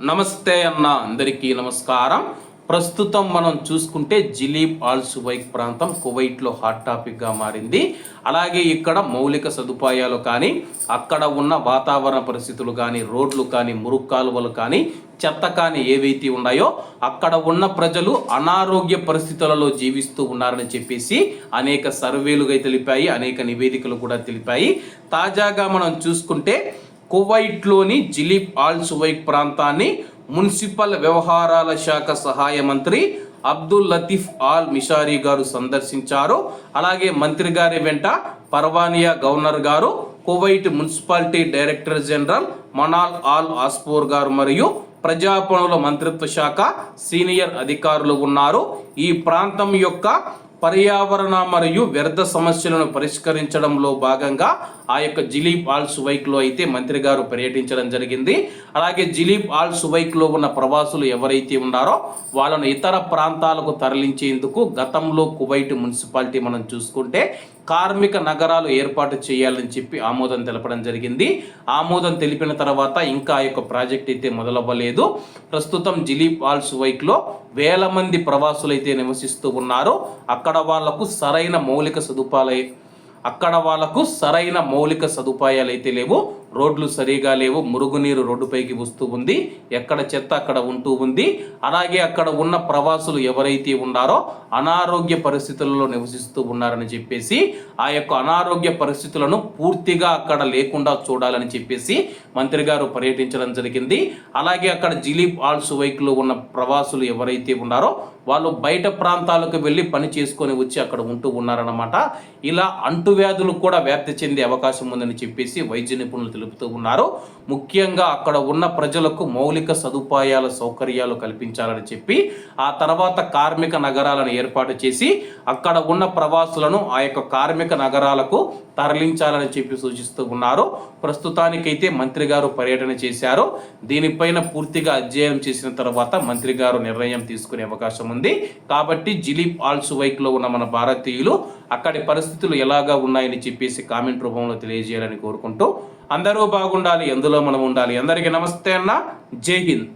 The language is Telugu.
నమస్తే అన్న, అందరికీ నమస్కారం. ప్రస్తుతం మనం చూసుకుంటే జిలీబ్ ఆల్ సువైక్ ప్రాంతం కువైట్లో హాట్ టాపిక్గా మారింది. అలాగే ఇక్కడ మౌలిక సదుపాయాలు కానీ, అక్కడ ఉన్న వాతావరణ పరిస్థితులు కానీ, రోడ్లు కానీ, మురుగు కాలువలు కానీ, చెత్త కానీ ఏవైతే ఉన్నాయో అక్కడ ఉన్న ప్రజలు అనారోగ్య పరిస్థితులలో జీవిస్తూ ఉన్నారని చెప్పేసి అనేక సర్వేలుగా తెలిపాయి, అనేక నివేదికలు కూడా తెలిపాయి. తాజాగా మనం చూసుకుంటే కువైట్లోని జిలీబ్ ఆల్ సువైక్ ప్రాంతాన్ని మున్సిపల్ వ్యవహారాల శాఖ సహాయ మంత్రి అబ్దుల్ లతీఫ్ ఆల్ మిషారీ గారు సందర్శించారు. అలాగే మంత్రి గారి వెంట పర్వానియా గవర్నర్ గారు, Kuwait municipality director general Manal Al Asfour గారు మరియు ప్రజా పనుల మంత్రిత్వ శాఖ సీనియర్ అధికారులు ఉన్నారు. ఈ ప్రాంతం యొక్క పర్యావరణ మరియు వ్యర్థ సమస్యలను పరిష్కరించడంలో భాగంగా ఆ యొక్క జిలీబ్ ఆల్ సువైక్లో అయితే మంత్రి గారు పర్యటించడం జరిగింది. అలాగే జిలీబ్ ఆల్ సువైక్లో ఉన్న ప్రవాసులు ఎవరైతే ఉన్నారో వాళ్ళను ఇతర ప్రాంతాలకు తరలించేందుకు గతంలో కువైట్ మున్సిపాలిటీ మనం చూసుకుంటే కార్మిక నగరాలు ఏర్పాటు చేయాలని చెప్పి ఆమోదం తెలపడం జరిగింది. ఆమోదం తెలిపిన తర్వాత ఇంకా ఆ యొక్క ప్రాజెక్ట్ అయితే మొదలవ్వలేదు. ప్రస్తుతం జిలీబ్ ఆల్ సువైక్లో వేల మంది ప్రవాసులు అయితే నివసిస్తూ ఉన్నారు. అక్కడ వాళ్లకు సరైన మౌలిక సదుపాయాలు అయితే లేవు. రోడ్లు సరిగా లేవు, మురుగునీరు రోడ్డుపైకి వస్తూ ఉంది, ఎక్కడ చెత్త అక్కడ ఉంటూ ఉంది. అలాగే అక్కడ ఉన్న ప్రవాసులు ఎవరైతే ఉన్నారో అనారోగ్య పరిస్థితులలో నివసిస్తూ ఉన్నారని చెప్పేసి ఆ యొక్క అనారోగ్య పరిస్థితులను పూర్తిగా అక్కడ లేకుండా చూడాలని చెప్పేసి మంత్రి గారు పర్యటించడం జరిగింది. అలాగే అక్కడ జిలీబ్ ఆల్ సువైక్లో ఉన్న ప్రవాసులు ఎవరైతే ఉన్నారో వాళ్ళు బయట ప్రాంతాలకు వెళ్ళి పని చేసుకొని వచ్చి అక్కడ ఉంటూ ఉన్నారన్నమాట. ఇలా అంటువ్యాధులు కూడా వ్యాప్తి చెందే అవకాశం ఉందని చెప్పేసి వైద్య నిపుణులు తెలుపుతూ ఉన్నారు. ముఖ్యంగా అక్కడ ఉన్న ప్రజలకు మౌలిక సదుపాయాల సౌకర్యాలు కల్పించాలని చెప్పి ఆ తర్వాత కార్మిక నగరాలను ఏర్పాటు చేసి అక్కడ ఉన్న ప్రవాసులను ఆ యొక్క కార్మిక నగరాలకు తరలించాలని చెప్పి సూచిస్తూ ఉన్నారు. ప్రస్తుతానికైతే మంత్రి గారు పర్యటన చేశారు. దీనిపైన పూర్తిగా అధ్యయనం చేసిన తర్వాత మంత్రి గారు నిర్ణయం తీసుకునే అవకాశం ఉంది. కాబట్టి జిలీబ్ ఆల్ సువైక్లో ఉన్న మన భారతీయులు అక్కడి పరిస్థితులు ఎలాగా ఉన్నాయని చెప్పేసి కామెంట్ రూపంలో తెలియజేయాలని కోరుకుంటూ అందరూ బాగుండాలి, అందులో మనం ఉండాలి. అందరికీ నమస్తే అన్న, జై హింద్.